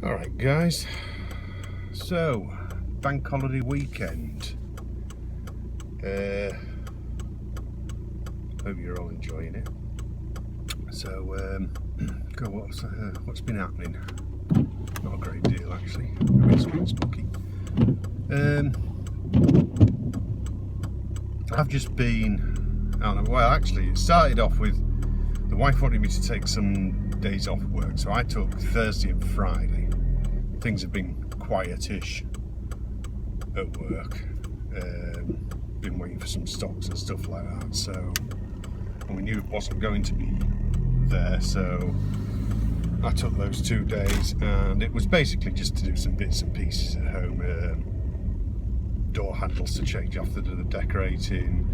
Alright guys, so bank holiday weekend. Hope you're all enjoying it. So what's been happening? Not a great deal actually. It's been spooky. I've just been, well actually it started off with the wife wanted me to take some days off work, so I took Thursday and Friday. Things have been quietish at work. Been waiting for some stocks and stuff like that, so, and we knew it wasn't going to be there, so I took those 2 days, and it was basically just to do some bits and pieces at home. Door handles to change after the decorating,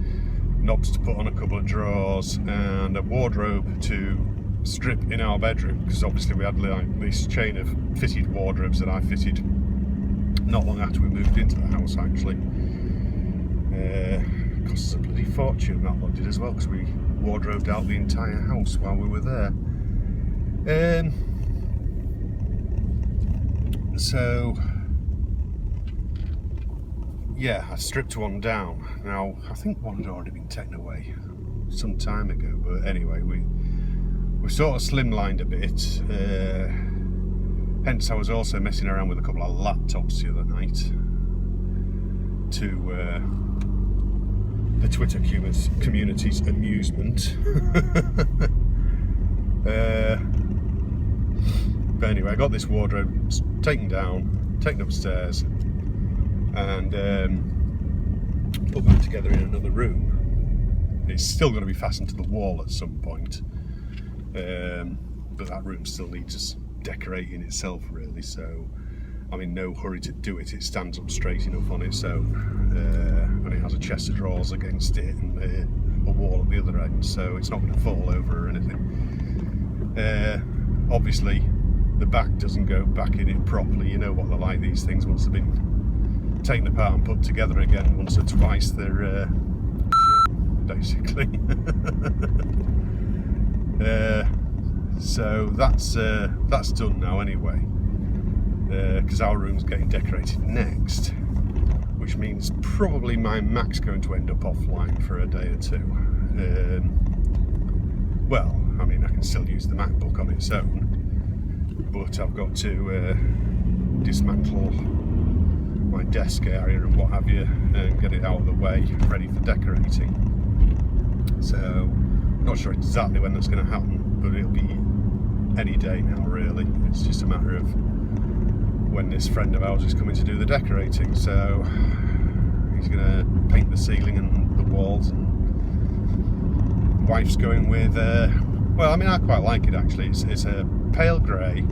knobs to put on a couple of drawers, and a wardrobe to strip in our bedroom, because obviously we had like this chain of fitted wardrobes that I fitted not long after we moved into the house actually. Cost us a bloody fortune, that lot did as well, because we wardrobed out the entire house while we were there. So yeah, I stripped one down. Now I think one had already been taken away some time ago, but anyway, we sort of slimlined a bit. Hence I was also messing around with a couple of laptops the other night to the Twitter community's amusement. But anyway, I got this wardrobe taken down, taken upstairs, and put back together in another room. It's still going to be fastened to the wall at some point, but that room still needs decorating itself really, so I'm in no hurry to do it. It stands up straight enough on its own, and it has a chest of drawers against it and a wall at the other end, so it's not going to fall over or anything. Obviously the back doesn't go back in it properly. You know what they're like, these things. Once they've been taken apart and put together again once or twice, they're shit, basically. So that's done now anyway, because our room's getting decorated next, which means probably my Mac's going to end up offline for a day or two. Well, I mean, I can still use the MacBook on its own, but I've got to dismantle my desk area and what have you and get it out of the way, ready for decorating. So I'm not sure exactly when that's going to happen, but it'll be any day now really. It's just a matter of when this friend of ours is coming to do the decorating, so he's going to paint the ceiling and the walls, and wife's going with well, I mean, I quite like it actually. It's a pale grey,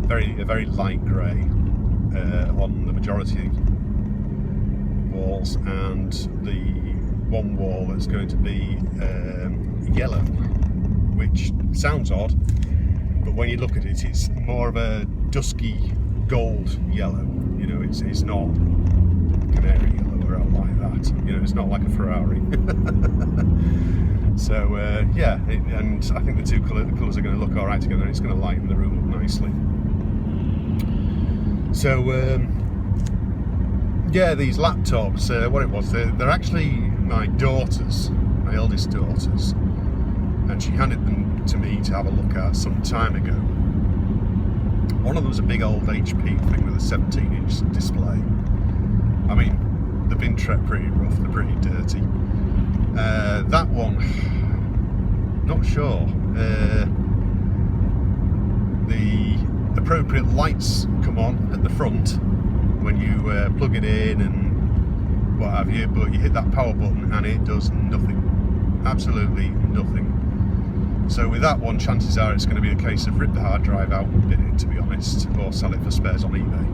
a very light grey on the majority walls, and the one wall that's going to be yellow, which sounds odd, but when you look at it, it's more of a dusky gold yellow. You know, it's not canary yellow or out like that. You know, it's not like a Ferrari. So yeah, and I think the two colours are going to look all right together, and it's going to lighten the room up nicely. So yeah, these laptops, what it was, they're actually my daughter's, my eldest daughter's, and she handed them to me to have a look at some time ago. One of them was a big old HP thing with a 17-inch display. I mean, they've been pretty rough, they're pretty dirty. That one, not sure. The appropriate lights come on at the front when you plug it in and what have you, but you hit that power button and it does nothing, absolutely nothing. So with that one, chances are it's going to be a case of rip the hard drive out and bin it, to be honest, or sell it for spares on eBay.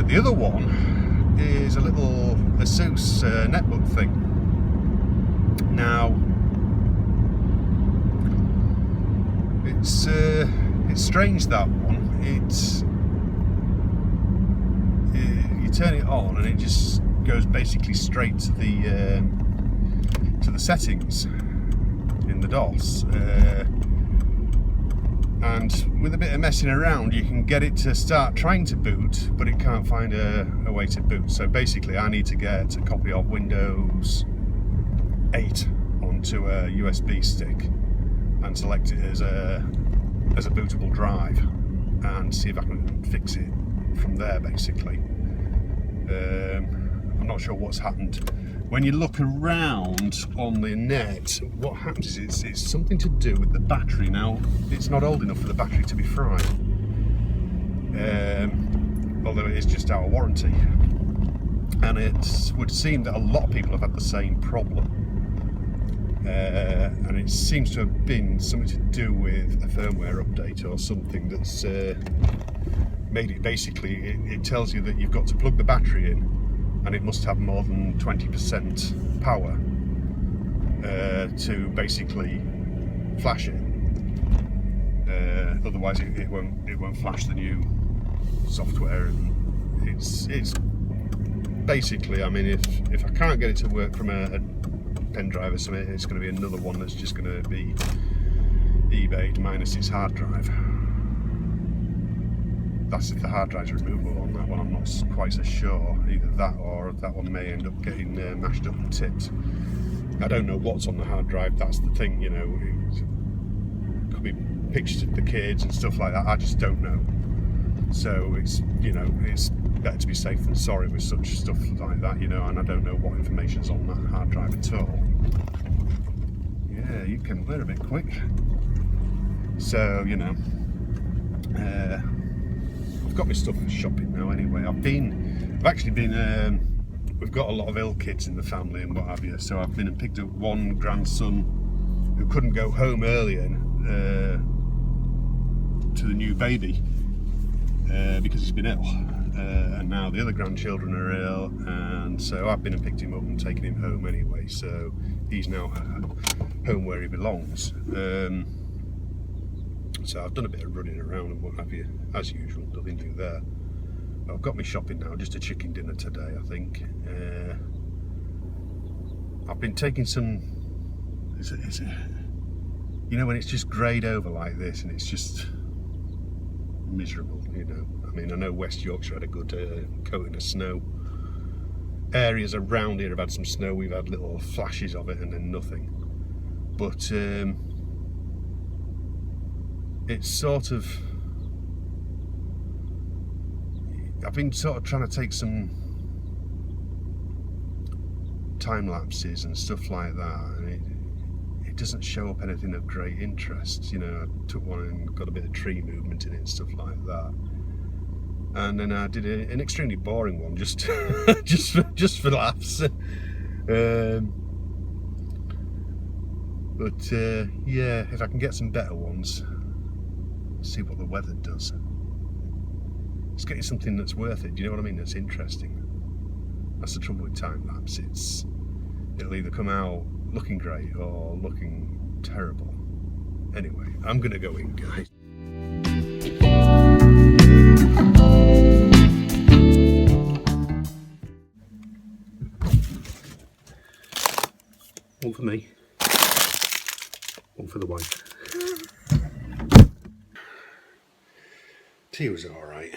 The other one is a little Asus netbook thing. Now it's strange, that one. You turn it on and it just goes basically straight to the settings in the DOS, and with a bit of messing around you can get it to start trying to boot, but it can't find a way to boot. So basically I need to get a copy of Windows 8 onto a USB stick and select it as a bootable drive and see if I can fix it from there basically. I'm not sure what's happened. When you look around on the net, what happens is it's something to do with the battery. Now, it's not old enough for the battery to be fried, although it is just out of warranty. And it would seem that a lot of people have had the same problem. And it seems to have been something to do with a firmware update or something that's made it basically, it tells you that you've got to plug the battery in and it must have more than 20% power to basically flash it. Otherwise it won't flash the new software. And it's basically, I mean, if I can't get it to work from a pen drive or something, it's going to be another one that's just going to be eBayed minus its hard drive. That's if the hard drive's removable on that one. I'm not quite so sure. Either that or that one may end up getting mashed up and tipped. I don't know what's on the hard drive, that's the thing, you know. It could be pictures of the kids and stuff like that, I just don't know. So it's, you know, it's better to be safe than sorry with such stuff like that, you know, and I don't know what information's on that hard drive at all. Yeah, you can learn a bit quick. So, you know, I've got my stuff for shopping now anyway. I've actually been, we've got a lot of ill kids in the family and what have you, so I've been and picked up one grandson who couldn't go home earlier to the new baby because he's been ill, and now the other grandchildren are ill, and so I've been and picked him up and taken him home anyway, so he's now home where he belongs. So I've done a bit of running around and what have you, as usual, nothing new there. I've got me shopping now, just a chicken dinner today, I think. I've been taking some, you know, when it's just greyed over like this and it's just miserable, you know. I mean, I know West Yorkshire had a good coating of snow. Areas around here have had some snow, we've had little flashes of it and then nothing. But it's sort of, I've been sort of trying to take some time lapses and stuff like that, and it doesn't show up anything of great interest. You know, I took one and got a bit of tree movement in it and stuff like that, and then I did an extremely boring one just just for laughs. But yeah, if I can get some better ones, see what the weather does. It's getting something that's worth it, do you know what I mean? That's interesting. That's the trouble with time lapse. It'll either come out looking great or looking terrible. Anyway, I'm gonna go in, guys. One for me, one for the wife. Tea was alright.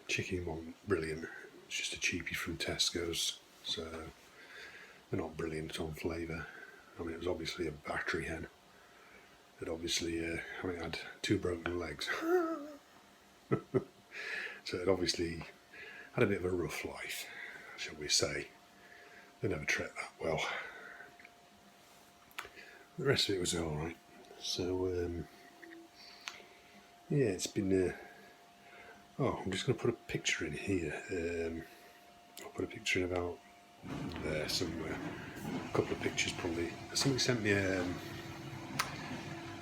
Chicken wasn't brilliant. It's just a cheapie from Tesco's, so they're not brilliant on flavour. I mean, it was obviously a battery hen. It obviously, I mean, it had 2 broken legs. So it obviously had a bit of a rough life, shall we say. They never treat that well. The rest of it was alright. So, yeah, it's been, oh, I'm just going to put a picture in here. I'll put a picture in about there somewhere. A couple of pictures probably. Somebody sent me an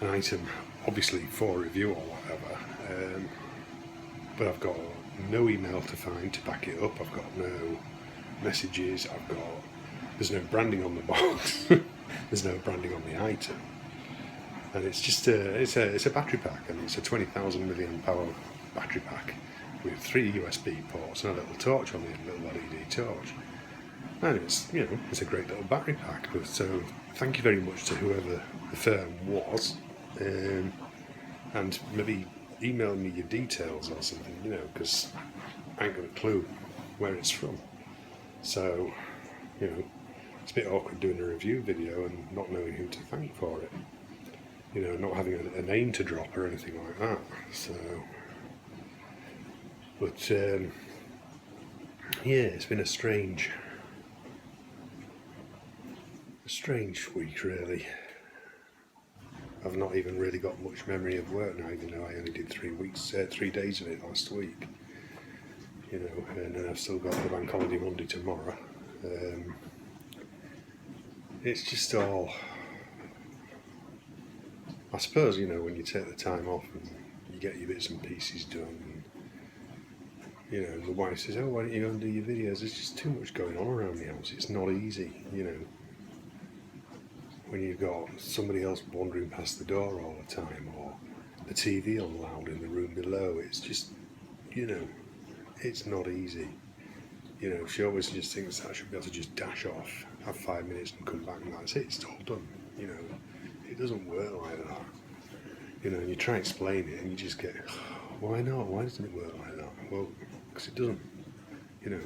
item, obviously for review or whatever, but I've got no email to find to back it up. I've got no messages. There's no branding on the box. There's no branding on the item. And it's just it's a battery pack, and it's a 20,000 mAh battery pack with 3 USB ports and a little torch on the end, a little LED torch. And it's, you know, it's a great little battery pack. So thank you very much to whoever the firm was. And and maybe email me your details or something, you know, because I ain't got a clue where it's from. So, you know, it's a bit awkward doing a review video and not knowing who to thank for it. You know, not having a name to drop or anything like that. So, but yeah, it's been a strange week, really. I've not even really got much memory of work now, even though I only did 3 days of it last week. You know, and then I've still got the bank holiday Monday tomorrow. It's just all, I suppose, you know, when you take the time off and you get your bits and pieces done, and, you know, the wife says, oh, why don't you go and do your videos? There's just too much going on around the house. It's not easy, you know, when you've got somebody else wandering past the door all the time, or the TV on loud in the room below. It's just, you know, it's not easy. You know, she always just thinks that I should be able to just dash off, have 5 minutes and come back and that's it, it's all done. You know, it doesn't work like that. You know, and you try to explain it and you just get, why not? Why doesn't it work like that? Well, because it doesn't. You know,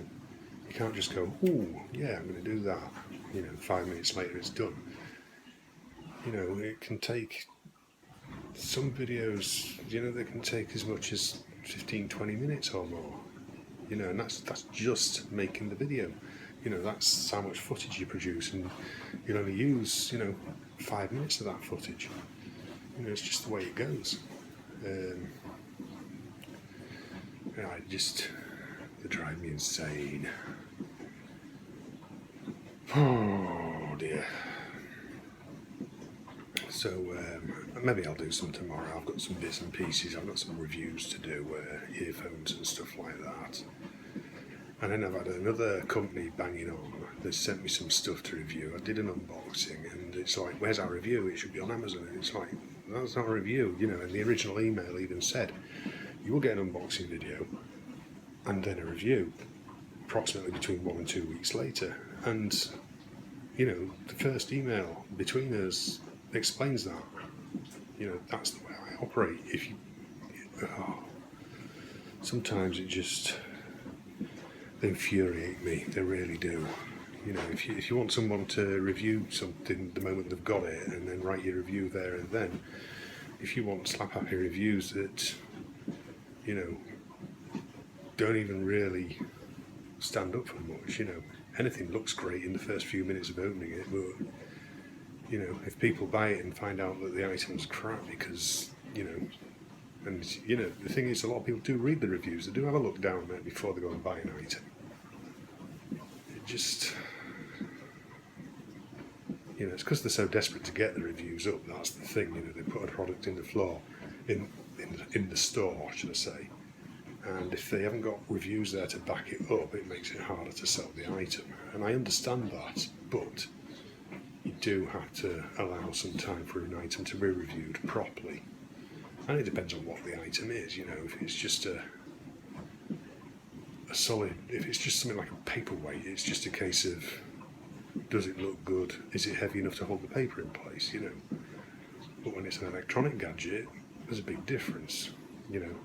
you can't just go, ooh, yeah, I'm going to do that. You know, 5 minutes later it's done. You know, it can take, some videos, you know, they can take as much as 15-20 minutes or more. You know, and that's just making the video. You know, that's how much footage you produce, and you'll only use, you know, 5 minutes of that footage. You know, it's just the way it goes. Yeah, they drive me insane. Oh dear. So maybe I'll do some tomorrow. I've got some bits and pieces. I've got some reviews to do, earphones and stuff like that. And then I've had another company banging on. They sent me some stuff to review. I did an unboxing, and it's like, where's our review? It should be on Amazon. And it's like, that's not a review, you know. And the original email even said, you will get an unboxing video and then a review, approximately between 1 and 2 weeks later. And, you know, the first email between us explains that. You know, that's the way I operate. Sometimes it just, they infuriate me. They really do. You know, if you want someone to review something the moment they've got it, and then write your review there and then, if you want slap happy reviews that, you know, don't even really stand up for much, you know, anything looks great in the first few minutes of opening it, but, you know, if people buy it and find out that the item's crap because, you know, and, you know, the thing is, a lot of people do read the reviews, they do have a look down there before they go and buy an item. It just, you know, it's because they're so desperate to get the reviews up, that's the thing, you know, they put a product in the floor, in the store, should I say, and if they haven't got reviews there to back it up, it makes it harder to sell the item. And I understand that, but you do have to allow some time for an item to be reviewed properly. And it depends on what the item is, you know, if it's just a solid, if it's just something like a paperweight, it's just a case of, does it look good? Is it heavy enough to hold the paper in place, you know? But when it's an electronic gadget, there's a big difference, you know.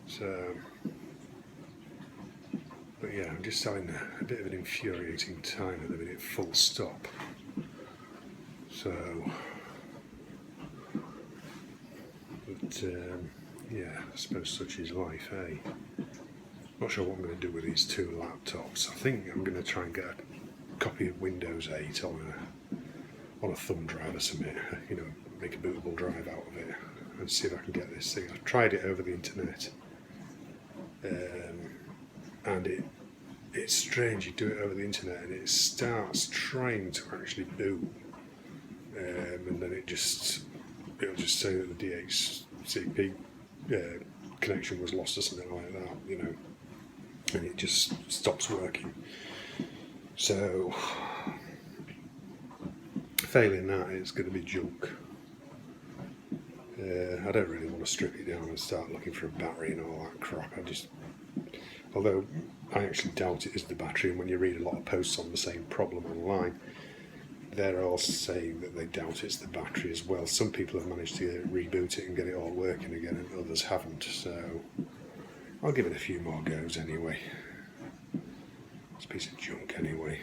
So, but yeah, I'm just having a bit of an infuriating time at the minute, full stop. So, but yeah, I suppose such is life, eh? Not sure what I'm going to do with these 2 laptops. I think I'm going to try and get a copy of Windows 8 on a thumb drive or something, you know, make a bootable drive out of it and see if I can get this thing. I've tried it over the internet, and it's strange. You do it over the internet and it starts trying to actually boot, and then it'll just say that the DHCP connection was lost or something like that, you know, and it just stops working. So, failing that, it's going to be junk. I don't really want to strip it down and start looking for a battery and all that crap. Although I actually doubt it is the battery, and when you read a lot of posts on the same problem online, they're all saying that they doubt it's the battery as well. Some people have managed to reboot it and get it all working again, and others haven't. So I'll give it a few more goes anyway. It's a piece of junk anyway.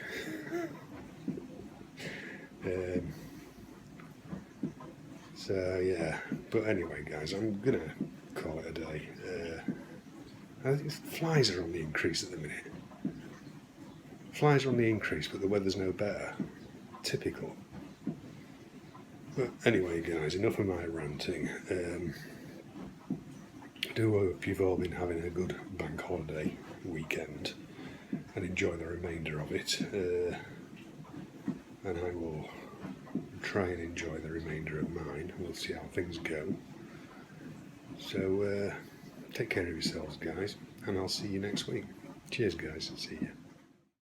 So yeah, but anyway, guys, I'm gonna call it a day. Flies are on the increase at the minute. Flies are on the increase, but the weather's no better. Typical. But anyway, guys, enough of my ranting. I do hope you've all been having a good bank holiday weekend and enjoy the remainder of it. And I will try and enjoy the remainder of mine. We'll see how things go. So take care of yourselves, guys, and I'll see you next week. Cheers, guys. See you.